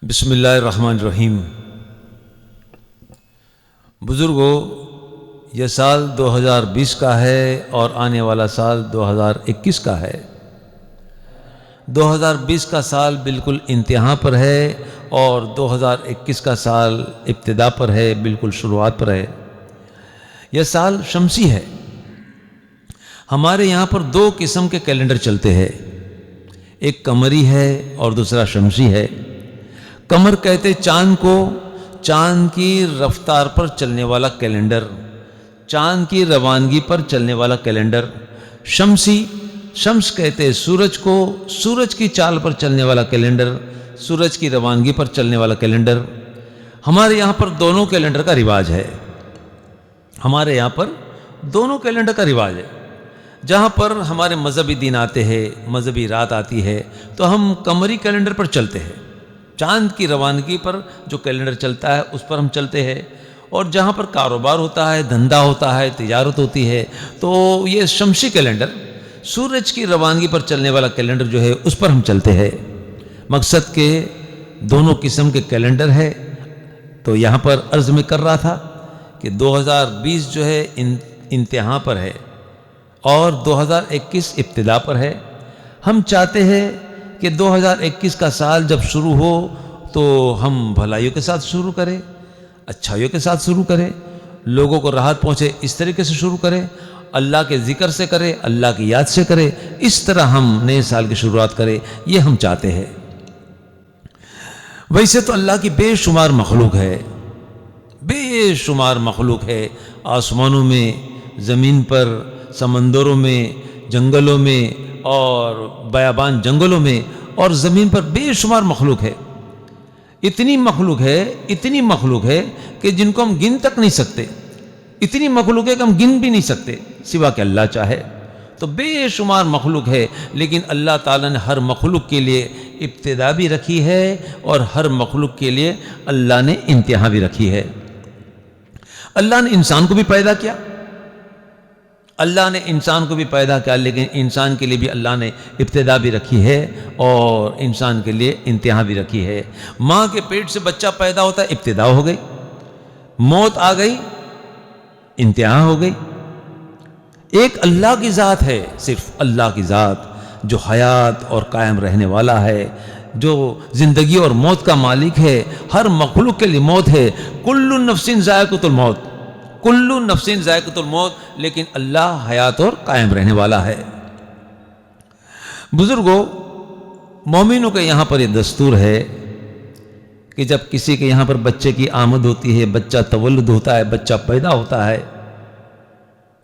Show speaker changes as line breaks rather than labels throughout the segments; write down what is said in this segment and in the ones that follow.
بسم اللہ الرحمن الرحیم۔ بزرگوں، یہ سال 2020 کا ہے اور آنے والا سال 2021 کا ہے۔ 2020 کا سال بالکل انتہا پر ہے اور 2021 کا سال ابتدا پر ہے، بالکل شروعات پر ہے۔ یہ سال شمسی ہے۔ ہمارے یہاں پر دو قسم کے کیلنڈر چلتے ہیں، ایک قمری ہے اور دوسرا شمسی ہے۔ قمر کہتے چاند کو، چاند کی رفتار پر چلنے والا کیلنڈر، چاند کی روانگی پر چلنے والا کیلنڈر۔ شمسی، شمس کہتے سورج کو، سورج کی چال پر چلنے والا کیلنڈر، سورج کی روانگی پر چلنے والا کیلنڈر۔ ہمارے یہاں پر دونوں کیلنڈر کا رواج ہے، ہمارے یہاں پر دونوں کیلنڈر کا رواج ہے۔ جہاں پر ہمارے مذہبی دن آتے ہیں، مذہبی رات آتی ہے، تو ہم قمری کیلنڈر پر چلتے ہیں، چاند کی روانگی پر جو کیلنڈر چلتا ہے اس پر ہم چلتے ہیں۔ اور جہاں پر کاروبار ہوتا ہے، دھندا ہوتا ہے، تجارت ہوتی ہے، تو یہ شمسی کیلنڈر، سورج کی روانگی پر چلنے والا کیلنڈر جو ہے اس پر ہم چلتے ہیں۔ مقصد کہ دونوں قسم کے کیلنڈر ہے۔ تو یہاں پر عرض میں کر رہا تھا کہ 2020 جو ہے انتہا پر ہے اور 2021 ابتدا پر ہے۔ ہم چاہتے ہیں کہ 2021 کا سال جب شروع ہو تو ہم بھلائیوں کے ساتھ شروع کریں، اچھائیوں کے ساتھ شروع کریں، لوگوں کو راحت پہنچے اس طریقے سے شروع کریں، اللہ کے ذکر سے کریں، اللہ کی یاد سے کریں، اس طرح ہم نئے سال کی شروعات کریں، یہ ہم چاہتے ہیں۔ ویسے تو اللہ کی بے شمار مخلوق ہے، بے شمار مخلوق ہے، آسمانوں میں، زمین پر، سمندروں میں، جنگلوں میں اور بیابان جنگلوں میں اور زمین پر بے شمار مخلوق ہے۔ اتنی مخلوق ہے کہ جن کو ہم گن تک نہیں سکتے، اتنی مخلوق ہے کہ ہم گن بھی نہیں سکتے سوا کہ اللہ چاہے۔ تو بے شمار مخلوق ہے، لیکن اللہ تعالیٰ نے ہر مخلوق کے لیے ابتدا بھی رکھی ہے اور ہر مخلوق کے لیے اللہ نے انتہا بھی رکھی ہے۔ اللہ نے انسان کو بھی پیدا کیا، اللہ نے انسان کو بھی پیدا کیا، لیکن انسان کے لیے بھی اللہ نے ابتدا بھی رکھی ہے اور انسان کے لیے انتہا بھی رکھی ہے۔ ماں کے پیٹ سے بچہ پیدا ہوتا ہے، ابتدا ہو گئی، موت آ گئی، انتہا ہو گئی۔ ایک اللہ کی ذات ہے، صرف اللہ کی ذات، جو حیات اور قائم رہنے والا ہے، جو زندگی اور موت کا مالک ہے۔ ہر مخلوق کے لیے موت ہے، کل نفس ذائقۃ الموت، کل نفس ذائقۃ الموت، لیکن اللہ حیات اور قائم رہنے والا ہے۔ بزرگوں، مومنوں کے یہاں پر یہ دستور ہے کہ جب کسی کے یہاں پر بچے کی آمد ہوتی ہے، بچہ تولد ہوتا ہے، بچہ پیدا ہوتا ہے،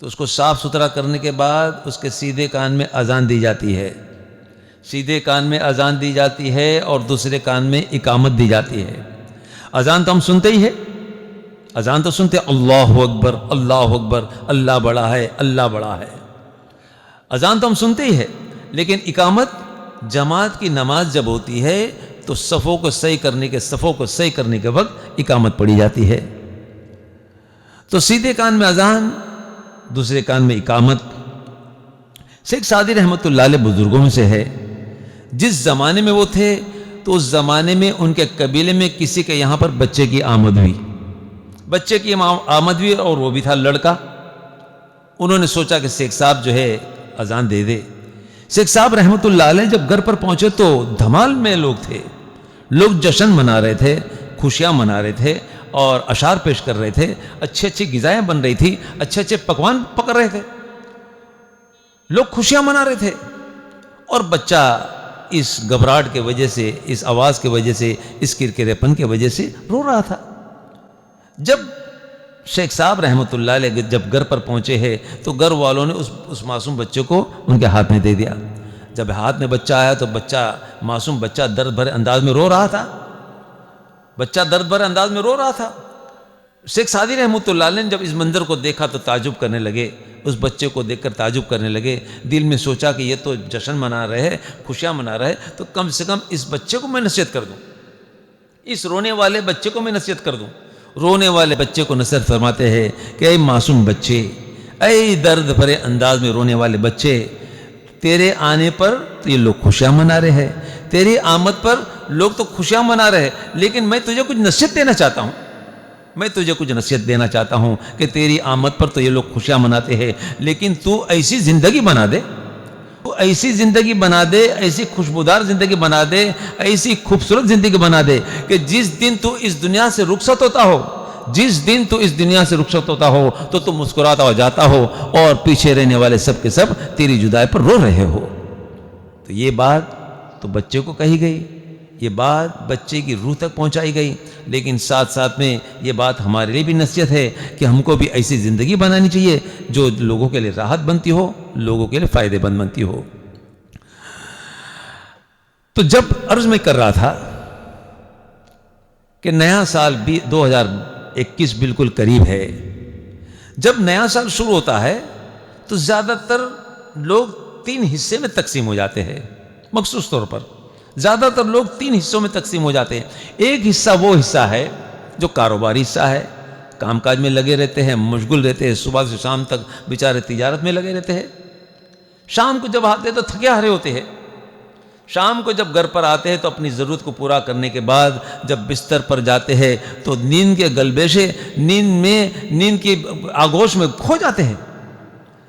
تو اس کو صاف ستھرا کرنے کے بعد اس کے سیدھے کان میں اذان دی جاتی ہے، سیدھے کان میں اذان دی جاتی ہے اور دوسرے کان میں اقامت دی جاتی ہے۔ اذان تو ہم سنتے ہی ہے، اذان تو سنتے اللہ اکبر، اللہ اکبر، اللہ بڑا ہے، اللہ بڑا ہے، اذان تو ہم سنتے ہی ہے، لیکن اقامت، جماعت کی نماز جب ہوتی ہے تو صفوں کو صحیح کرنے کے وقت اقامت پڑھی جاتی ہے۔ تو سیدھے کان میں اذان، دوسرے کان میں اقامت۔ شیخ سعدی رحمۃ اللہ علیہ بزرگوں میں سے ہے، جس زمانے میں وہ تھے تو اس زمانے میں ان کے قبیلے میں کسی کے یہاں پر بچے کی آمد ہوئی، بچے کی آمد ہوئی اور وہ بھی تھا لڑکا۔ انہوں نے سوچا کہ شیخ صاحب جو ہے اذان دے دے۔ شیخ صاحب رحمۃ اللہ علیہ جب گھر پر پہنچے تو دھمال میں لوگ تھے، لوگ جشن منا رہے تھے، خوشیاں منا رہے تھے اور اشعار پیش کر رہے تھے، اچھی اچھی غذائیں بن رہی تھی، اچھے اچھے پکوان پک رہے تھے، لوگ خوشیاں منا رہے تھے، اور بچہ اس گھبراہٹ کی وجہ سے، اس آواز کی وجہ سے، اس کرکرے پن کی وجہ سے رو رہا تھا۔ جب شیخ صاحب رحمۃ اللہ علیہ جب گھر پر پہنچے ہیں تو گھر والوں نے اس معصوم بچے کو ان کے ہاتھ میں دے دیا۔ جب ہاتھ میں بچہ آیا تو معصوم بچہ درد بھرے انداز میں رو رہا تھا، بچہ درد بھرے انداز میں رو رہا تھا۔ شیخ سعدی رحمۃ اللہ علیہ نے جب اس منظر کو دیکھا تو تعجب کرنے لگے، اس بچے کو دیکھ کر تعجب کرنے لگے، دل میں سوچا کہ یہ تو جشن منا رہے ہیں، خوشیاں منا رہے ہیں، تو کم سے کم اس بچے کو میں نصیحت کر دوں، اس رونے والے بچے کو میں نصیحت کر دوں۔ رونے والے بچے کو نصیحت فرماتے ہیں کہ اے معصوم بچے، اے درد بھرے انداز میں رونے والے بچے، تیرے آنے پر یہ لوگ خوشیاں منا رہے ہیں، تیری آمد پر لوگ تو خوشیاں منا رہے، لیکن میں تجھے کچھ نصیحت دینا چاہتا ہوں، میں تجھے کچھ نصیحت دینا چاہتا ہوں کہ تیری آمد پر تو یہ لوگ خوشیاں مناتے ہیں، لیکن تو ایسی زندگی بنا دے، تو ایسی زندگی بنا دے، ایسی خوشبودار زندگی بنا دے، ایسی خوبصورت زندگی بنا دے کہ جس دن تو اس دنیا سے رخصت ہوتا ہو، جس دن تو اس دنیا سے رخصت ہوتا ہو تو تم مسکراتا ہو جاتا ہو اور پیچھے رہنے والے سب کے سب تیری جدائی پر رو رہے ہو۔ تو یہ بات تو بچے کو کہی گئی، یہ بات بچے کی روح تک پہنچائی گئی، لیکن ساتھ ساتھ میں یہ بات ہمارے لیے بھی نصیحت ہے کہ ہم کو بھی ایسی زندگی بنانی چاہیے جو لوگوں کے لیے راحت بنتی ہو، لوگوں کے لیے فائدے مند بنتی ہو۔ تو جب عرض میں کر رہا تھا کہ نیا سال 2021 بالکل قریب ہے، جب نیا سال شروع ہوتا ہے تو زیادہ تر لوگ 3 حصے میں تقسیم ہو جاتے ہیں، مخصوص طور پر زیادہ تر لوگ 3 حصوں میں تقسیم ہو جاتے ہیں۔ ایک حصہ وہ حصہ ہے جو کاروباری حصہ ہے، کام کاج میں لگے رہتے ہیں، مشغول رہتے ہیں، صبح سے شام تک بیچارے تجارت میں لگے رہتے ہیں، شام کو جب آتے ہیں تو تھکے ہارے ہوتے ہیں، شام کو جب گھر پر آتے ہیں تو اپنی ضرورت کو پورا کرنے کے بعد جب بستر پر جاتے ہیں تو نیند کے گلبے سے نیند کی آگوش میں کھو جاتے ہیں،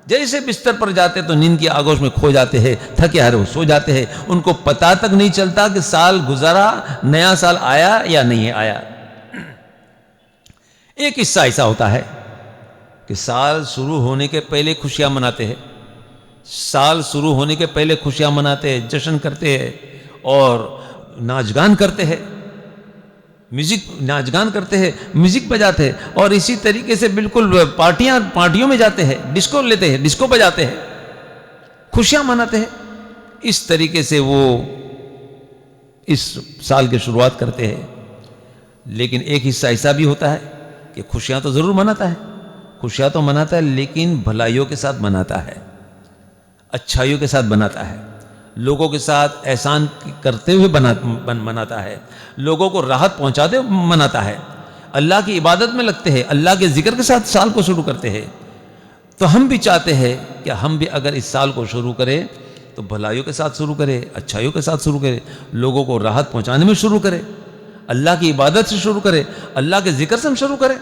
جیسے بستر پر جاتے تو نیند کی آگوش میں کھو جاتے ہیں، تھکے ہارے ہو سو جاتے ہیں، ان کو پتہ تک نہیں چلتا کہ سال گزرا، نیا سال آیا یا نہیں آیا۔ ایک حصہ ایسا ہوتا ہے کہ سال شروع ہونے کے پہلے خوشیاں مناتے ہیں، سال شروع ہونے کے پہلے خوشیاں مناتے ہیں، جشن کرتے ہیں اور ناچ گان کرتے ہیں، ناچ گان کرتے ہیں، میوزک بجاتے ہیں، اور اسی طریقے سے بالکل پارٹیوں میں جاتے ہیں، ڈسکو لیتے ہیں، ڈسکو بجاتے ہیں، خوشیاں مناتے ہیں۔ اس طریقے سے وہ اس سال کی شروعات کرتے ہیں۔ لیکن ایک حصہ ایسا بھی ہوتا ہے کہ خوشیاں تو ضرور مناتا ہے، خوشیاں تو مناتا ہے، لیکن بھلائیوں کے ساتھ مناتا ہے، اچھائیوں کے ساتھ مناتا ہے، لوگوں کے ساتھ احسان کرتے ہوئے مناتا ہے، لوگوں کو راحت پہنچاتے مناتا ہے، اللہ کی عبادت میں لگتے ہیں، اللہ کے ذکر کے ساتھ سال کو شروع کرتے ہیں۔ تو ہم بھی چاہتے ہیں کہ ہم بھی اگر اس سال کو شروع کریں تو بھلائیوں کے ساتھ شروع کرے، اچھائیوں کے ساتھ شروع کرے، لوگوں کو راحت پہنچانے میں شروع کرے، اللہ کی عبادت سے شروع کرے، اللہ کے ذکر سے ہم شروع کرے،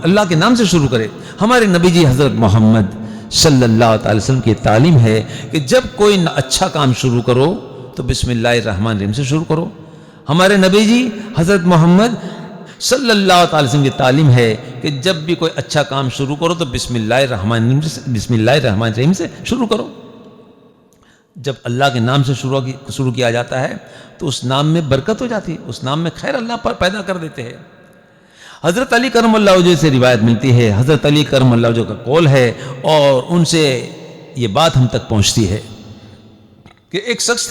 اللہ کے نام سے شروع کرے۔ ہمارے نبی جی حضرت محمد صلی اللہ تعالی وسلم کی تعلیم ہے کہ جب کوئی اچھا کام شروع کرو تو بسم اللہ الرحمن الرحیم سے شروع کرو۔ ہمارے نبی جی حضرت محمد صلی اللہ تعالی وسلم کی تعلیم ہے کہ جب بھی کوئی اچھا کام شروع کرو تو بسم اللہ الرحمن الرحیم سے شروع کرو۔ جب اللہ کے نام سے شروع کیا جاتا ہے تو اس نام میں برکت ہو جاتی ہے، اس نام میں خیر اللہ پیدا کر دیتے ہیں۔ حضرت علی کرم اللہ وجہ سے روایت ملتی ہے، حضرت علی کرم اللہ وجہ کا قول ہے، اور ان سے یہ بات ہم تک پہنچتی ہے کہ ایک شخص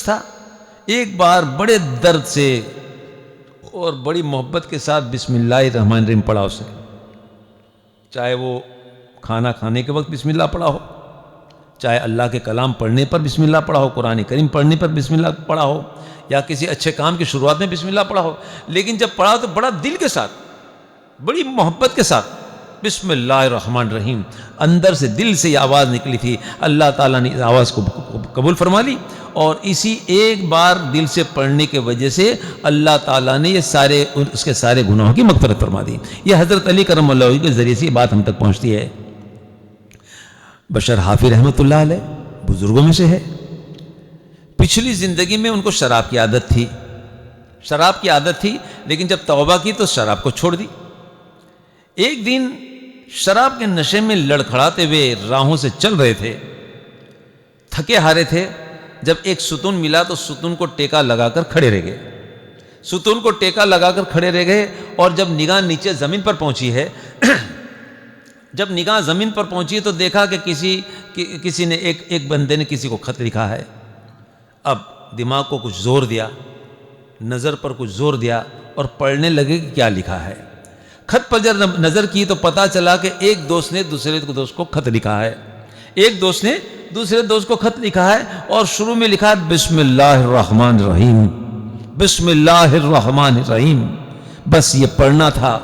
تھا ایک بار بڑے درد سے اور بڑی محبت کے ساتھ بسم اللہ الرحمن الرحیم پڑھا اسے، چاہے وہ کھانا کھانے کے وقت بسم اللہ پڑھا ہو، چاہے اللہ کے کلام پڑھنے پر بسم اللہ پڑھا ہو، قرآن کریم پڑھنے پر بسم اللہ پڑھا ہو، یا کسی اچھے کام کی شروعات میں بسم اللہ پڑھا ہو، لیکن جب پڑھا تو بڑا دل کے ساتھ، بڑی محبت کے ساتھ بسم اللہ الرحمن الرحیم، اندر سے دل سے یہ آواز نکلی تھی، اللہ تعالیٰ نے اس آواز کو قبول فرما لی، اور اسی ایک بار دل سے پڑھنے کی وجہ سے اللہ تعالیٰ نے اس کے سارے گناہوں کی مغفرت فرما دی۔ یہ حضرت علی کرم اللہ وجہ کے ذریعے سے یہ بات ہم تک پہنچتی ہے۔ بشر حافظ رحمۃ اللہ علیہ بزرگوں میں سے ہے، پچھلی زندگی میں ان کو شراب کی عادت تھی، لیکن جب توبہ کی تو شراب کو چھوڑ دی۔ ایک دن شراب کے نشے میں لڑکھڑاتے ہوئے راہوں سے چل رہے تھے، تھکے ہارے تھے، جب ایک ستون ملا تو ستون کو ٹیکا لگا کر کھڑے رہ گئے، اور جب نگاہ نیچے زمین پر پہنچی ہے جب نگاہ زمین پر پہنچی تو دیکھا کہ کسی نے ایک بندے نے کسی کو خط لکھا ہے۔ اب دماغ کو کچھ زور دیا، نظر پر کچھ زور دیا اور پڑھنے لگے کہ کیا لکھا ہے۔ خط پر جب نظر کی تو پتا چلا کہ ایک دوست نے دوسرے دوست کو خط لکھا ہے، ایک دوست نے دوسرے دوست کو خط لکھا ہے، اور شروع میں لکھا ہے بسم اللہ الرحمن الرحیم، بسم اللہ الرحمن الرحیم، بس یہ پڑھنا تھا۔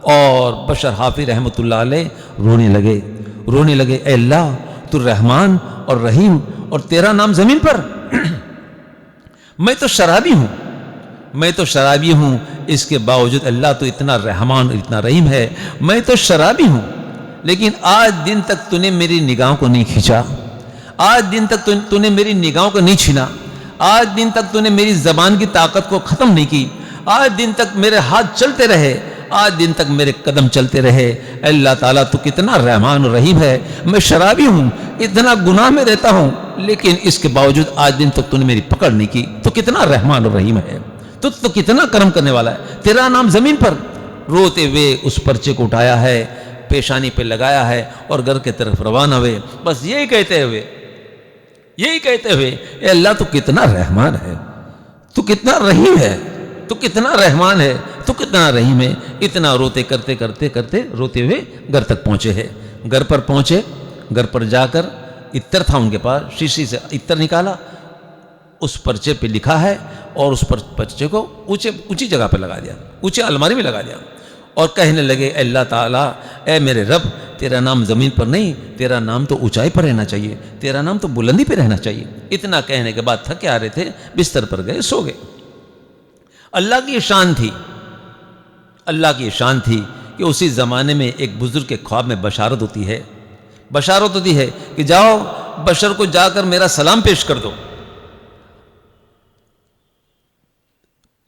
اور بشر حافظ رحمۃ اللہ علیہ رونے لگے، اے اللہ تو رحمان اور رحیم اور تیرا نام زمین پر، میں تو شرابی ہوں، میں تو شرابی ہوں، اس کے باوجود اللہ تو اتنا رحمان اتنا رحیم ہے. میں تو شرابی ہوں لیکن آج دن تک تو نے میری نگاہوں کو نہیں کھینچا، آج دن تک تو نے میری نگاہوں کو نہیں چھینا، آج دن تک تو نے میری زبان کی طاقت کو ختم نہیں کی، آج دن تک میرے ہاتھ چلتے رہے، آج دن تک میرے قدم چلتے رہے. اللہ تعالیٰ تو کتنا رحمان و رحیم ہے. میں شرابی ہوں، اتنا گناہ میں رہتا ہوں، لیکن اس کے باوجود آج دن تک تو نے میری پکڑ نہیں کی. تو کتنا رحمان و رحیم ہے، تو کتنا کرم کرنے والا ہے. تیرا نام زمین پر. روتے ہوئے اس پرچے کو اٹھایا ہے، پیشانی پہ لگایا ہے اور گھر کے طرف روانہ ہوئے. بس یہی کہتے ہوئے اے اللہ تو کتنا رحمان ہے، تو کتنا رحیم ہے، تو کتنا رحمان ہے، تو کتنا رحیم ہے. اتنا روتے کرتے روتے ہوئے گھر تک پہنچے ہیں. گھر پر پہنچے، گھر پر جا کر عطر تھا ان کے پاس، شیشی سے عطر نکالا، اس پرچے پہ لکھا ہے اور اس پرچے کو اونچی جگہ پہ لگا دیا، اونچے الماری میں لگا دیا اور کہنے لگے اے اللہ تعالیٰ، اے میرے رب، تیرا نام زمین پر نہیں، تیرا نام تو اونچائی پر رہنا چاہیے، تیرا نام تو بلندی پہ رہنا چاہیے. اتنا کہنے کے بعد تھکے آ رہے تھے، بستر پر گئے، سو گئے. اللہ کی یہ شان تھی، اللہ کی یہ شان تھی کہ اسی زمانے میں ایک بزرگ کے خواب میں بشارت ہوتی ہے کہ جاؤ بشر کو جا کر میرا سلام پیش کر دو،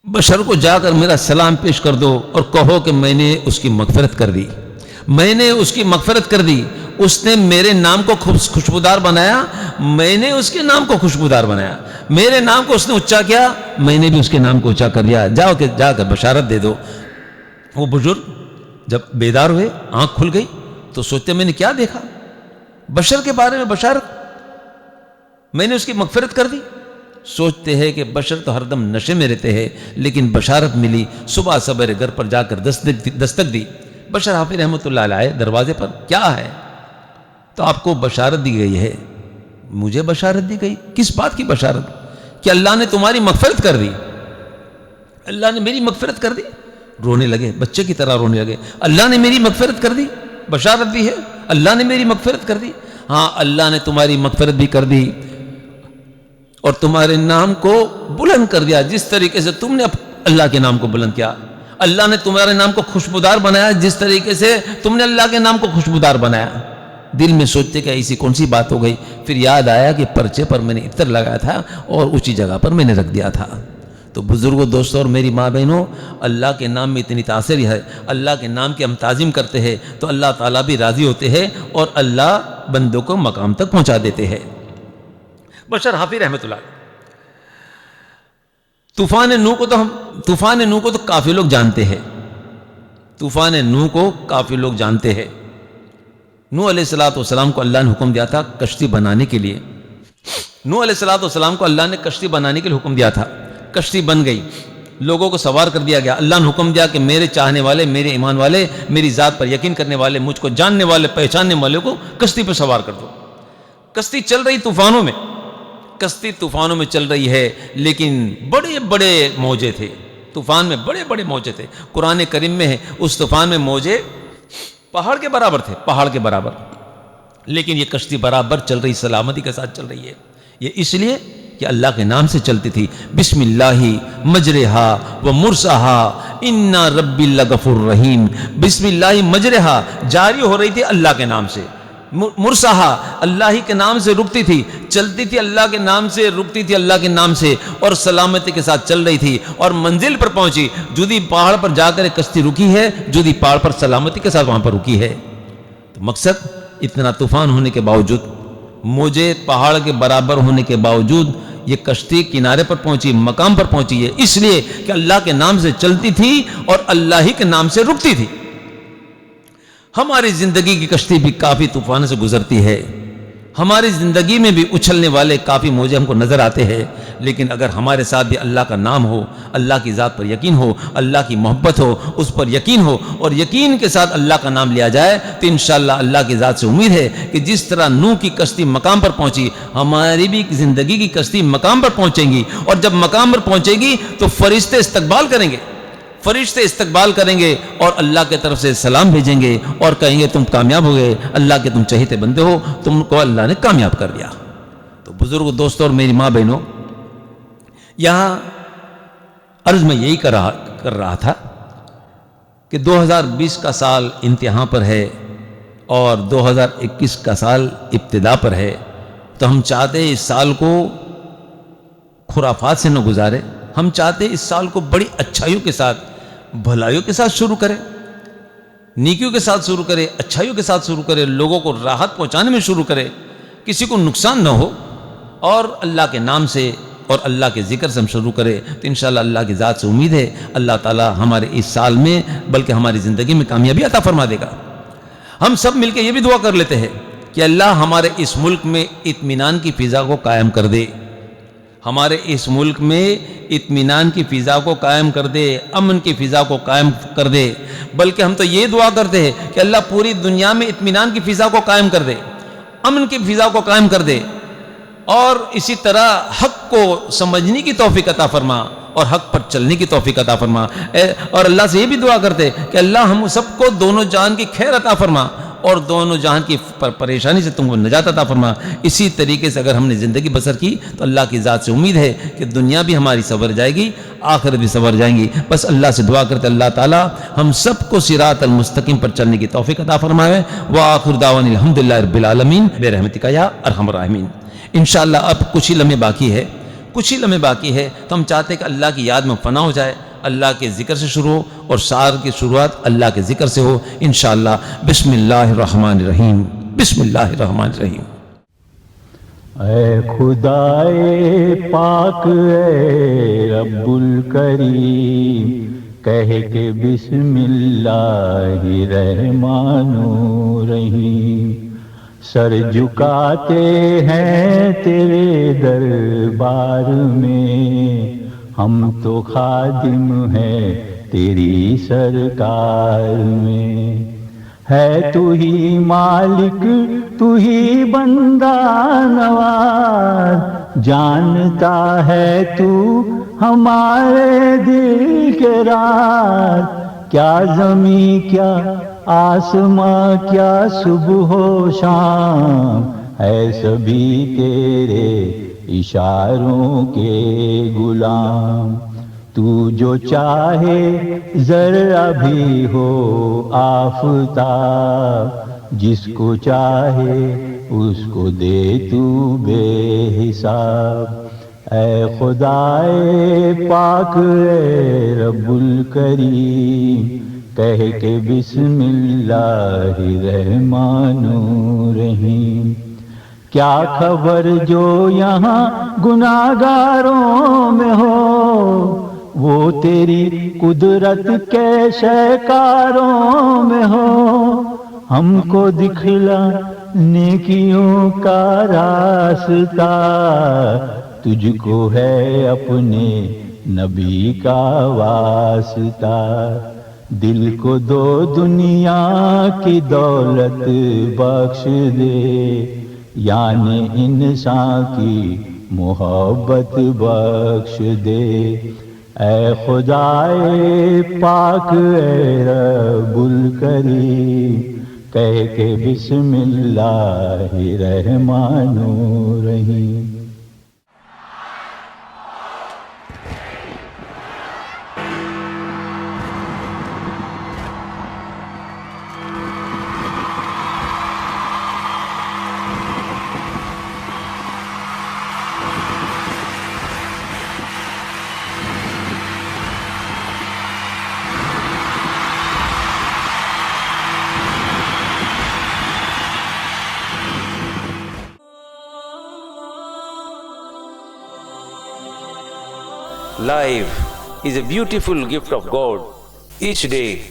بشر کو جا کر میرا سلام پیش کر دو اور کہو کہ میں نے اس کی مغفرت کر دی، میں نے اس کی مغفرت کر دی. اس نے میرے نام کو خوشبودار بنایا، میں نے اس کے نام کو خوشبودار بنایا، میرے نام کو اس نے اونچا کیا، میں نے بھی اس کے نام کو اونچا کر دیا. جا کر بشارت دے دو. وہ بزرگ جب بیدار ہوئے، آنکھ کھل گئی تو سوچتے میں نے کیا دیکھا، بشر کے بارے میں بشارت، میں نے اس کی مغفرت کر دی. سوچتے ہیں کہ بشر تو ہر دم نشے میں رہتے ہیں، لیکن بشارت ملی. صبح سویرے گھر پر جا کر دستک دی. بشر حافظ رحمۃ اللہ علیہ دروازے پر، کیا ہے؟ تو آپ کو بشارت دی گئی ہے. مجھے بشارت دی گئی؟ کس بات کی بشارت؟ کہ اللہ نے تمہاری مغفرت کر دی، اللہ نے میری مغفرت کر دی. رونے لگے، بچے کی طرح رونے لگے. اللہ نے میری مغفرت کر دی، بشارت دی ہے، اللہ نے میری مغفرت کر دی. ہاں، اللہ نے تمہاری مغفرت بھی کر دی اور تمہارے نام کو بلند کر دیا. جس طریقے سے تم نے اللہ کے نام کو بلند کیا، اللہ نے تمہارے نام کو خوشبودار بنایا. جس طریقے سے تم نے اللہ کے نام کو خوشبودار بنایا. دل میں سوچتے کہ ایسی کون سی بات ہو گئی. پھر یاد آیا کہ پرچے پر میں نے عطر لگایا تھا اور اونچی جگہ پر میں نے رکھ دیا تھا. تو بزرگوں، دوستوں اور میری ماں بہنوں، اللہ کے نام میں اتنی تاثیر ہے. اللہ کے نام کی ہم تعظیم کرتے ہیں تو اللہ تعالیٰ بھی راضی ہوتے ہیں اور اللہ بندوں کو مقام تک پہنچا دیتے ہیں. بشر حافظ رحمۃ اللہ. طوفان نوح کو تو کافی لوگ جانتے ہیں. طوفان نوح کو کافی لوگ جانتے ہیں. نوح علیہ السلام کو اللہ نے حکم دیا تھا کشتی بنانے کے لیے. نوح علیہ السلام کو اللہ نے کشتی بنانے کے لیے حکم دیا تھا. کشتی بن گئی، لوگوں کو سوار کر دیا گیا. اللہ نے حکم دیا کہ میرے چاہنے والے، میرے ایمان والے، میری ذات پر یقین کرنے والے، مجھ کو جاننے والے، پہچاننے والے کو کشتی پہ سوار کر دو. کشتی چل رہی طوفانوں میں، کشتی طوفانوں میں چل رہی ہے، لیکن بڑے بڑے موجے تھے. طوفان میں بڑے بڑے موجے تھے. قرآن کریم میں ہے اس طوفان میں موجے پہاڑ کے برابر تھے، پہاڑ کے برابر. لیکن یہ کشتی برابر چل رہی، سلامتی کے ساتھ چل رہی ہے. یہ اس لیے کہ اللہ کے نام سے چلتی تھی. بسم اللہ مجرہا و مرساہا انا ربی لغفور رحیم. بسم اللہ مجرہا، جاری ہو رہی تھی اللہ کے نام سے. مرساہا، اللہ ہی کے نام سے رکتی تھی، چلتی تھی اللہ کے نام سے، رکتی تھی اللہ کے نام سے اور سلامتی کے ساتھ چل رہی تھی اور منزل پر پہنچی. جودی پہاڑ پر جا کر ایک کشتی رکی ہے، جودی پہاڑ پر سلامتی کے ساتھ وہاں پر رکی ہے. تو مقصد، اتنا طوفان ہونے کے باوجود، موجے پہاڑ کے برابر ہونے کے باوجود یہ کشتی کنارے پر پہنچی، مقام پر پہنچی ہے اس لیے کہ اللہ کے نام سے چلتی تھی اور اللہ ہی کے نام سے رکتی تھی. ہماری زندگی کی کشتی بھی کافی طوفانوں سے گزرتی ہے. ہماری زندگی میں بھی اچھلنے والے کافی موجے ہم کو نظر آتے ہیں، لیکن اگر ہمارے ساتھ بھی اللہ کا نام ہو، اللہ کی ذات پر یقین ہو، اللہ کی محبت ہو، اس پر یقین ہو اور یقین کے ساتھ اللہ کا نام لیا جائے تو انشاءاللہ اللہ کی ذات سے امید ہے کہ جس طرح نوح کی کشتی مقام پر پہنچی، ہماری بھی زندگی کی کشتی مقام پر پہنچیں گی. اور جب مقام پر پہنچے گی تو فرشتے استقبال کریں گے، فرشتے استقبال کریں گے اور اللہ کی طرف سے سلام بھیجیں گے اور کہیں گے تم کامیاب ہو گئے، اللہ کے تم چہیتے بندے ہو، تم کو اللہ نے کامیاب کر دیا. تو بزرگ، دوستوں اور میری ماں بہنوں، یہاں عرض میں یہی کر رہا تھا کہ 2020 کا سال انتہا پر ہے اور 2021 کا سال ابتدا پر ہے، تو ہم چاہتے ہیں اس سال کو خرافات سے نہ گزارے، ہم چاہتے ہیں اس سال کو بڑی اچھائیوں کے ساتھ، بھلائیوں کے ساتھ شروع کرے، نیکیوں کے ساتھ شروع کرے، اچھائیوں کے ساتھ شروع کرے، لوگوں کو راحت پہنچانے میں شروع کرے، کسی کو نقصان نہ ہو، اور اللہ کے نام سے اور اللہ کے ذکر سے ہم شروع کرے تو انشاءاللہ اللہ کی ذات سے امید ہے اللہ تعالی ہمارے اس سال میں بلکہ ہماری زندگی میں کامیابی عطا فرما دے گا۔ ہم سب مل کے یہ بھی دعا کر لیتے ہیں کہ اللہ ہمارے اس ملک میں اطمینان کی فضا کو قائم کر دے، ہمارے اس ملک میں اطمینان کی فضا کو قائم کر دے، امن کی فضا کو قائم کر دے، بلکہ ہم تو یہ دعا کرتے ہیں کہ اللہ پوری دنیا میں اطمینان کی فضا کو قائم کر دے، امن کی فضا کو قائم کر دے، اور اسی طرح حق کو سمجھنے کی توفیق عطا فرما اور حق پر چلنے کی توفیق عطا فرما، اور اللہ سے یہ بھی دعا کرتے کہ اللہ ہم سب کو دونوں جہان کی خیر عطا فرما اور دونوں جہان کی پریشانی سے تم کو نجات عطا فرما۔ اسی طریقے سے اگر ہم نے زندگی بسر کی تو اللہ کی ذات سے امید ہے کہ دنیا بھی ہماری سنور جائے گی، آخرت بھی سنور جائیں گی۔ بس اللہ سے دعا کرتے اللہ تعالی ہم سب کو صراط المستقیم پر چلنے کی توفیق عطا فرمائے۔ وآخر دعوانا الحمدللہ رب العالمین برحمتک یا ارحم الراحمین۔ انشاءاللہ اب کچھ ہی لمحے باقی ہے تو ہم چاہتے ہیں کہ اللہ کی یاد میں فنا ہو جائے، اللہ کے ذکر سے شروع ہو اور سال کی شروعات اللہ کے ذکر سے ہو انشاءاللہ۔ بسم اللہ الرحمن الرحیم، بسم اللہ الرحمن الرحیم۔
اے خدائے پاک اے رب الکریم، کہہ کے بسم اللہ الرحمن الرحیم، سر جھکاتے ہیں تیرے دربار میں، ہم تو خادم ہیں تیری سرکار میں، ہے تو ہی مالک تو ہی بندہ نواز، جانتا ہے تو ہمارے دل کے راز، کیا زمین کیا آسماں کیا صبح و شام، ہے سبھی تیرے اشاروں کے غلام، تو جو چاہے ذرہ بھی ہو آفتاب، جس کو چاہے اس کو دے تو بے حساب، اے خدائے پاک اے رب الکریم، کہہ کے بسم اللہ الرحمن الرحیم، کیا خبر جو یہاں گناہگاروں میں ہو، وہ تیری قدرت کے شیکاروں میں ہو، ہم کو دکھلا نیکیوں کا راستہ، تجھ کو ہے اپنے نبی کا واسطہ، دل کو دو دنیا کی دولت بخش دے، یعنی انسان کی محبت بخش دے، اے خدائے پاک اے رب الکریم، کہہ کے بسم اللہ الرحمن الرحیم۔
Life is a beautiful gift of God. Each day,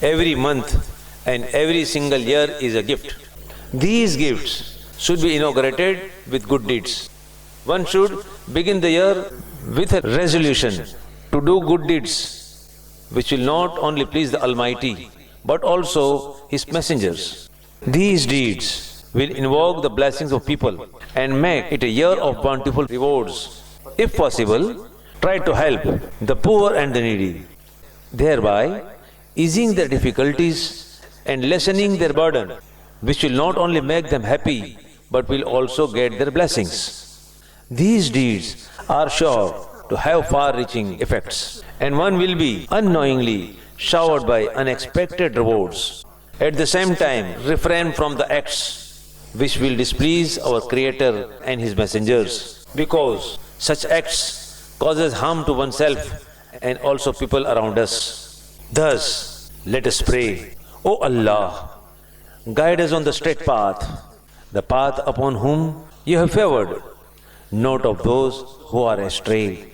every month, and every single year is a gift. These gifts should be inaugurated with good deeds. One should begin the year with a resolution to do good deeds, which will not only please the Almighty, but also His messengers. These deeds will invoke the blessings of people and make it a year of bountiful rewards. If possible, try to help the poor and the needy, thereby easing their difficulties and lessening their burden, which will not only make them happy, but will also get their blessings. These deeds are sure to have far-reaching effects, and one will be unknowingly showered by unexpected rewards. At the same time, refrain from the acts which will displease our Creator and His messengers, because such acts causes harm to oneself and also people around us. Thus, let us pray, O Allah, guide us on the straight path, the path upon whom You have favored, not of those who are astray.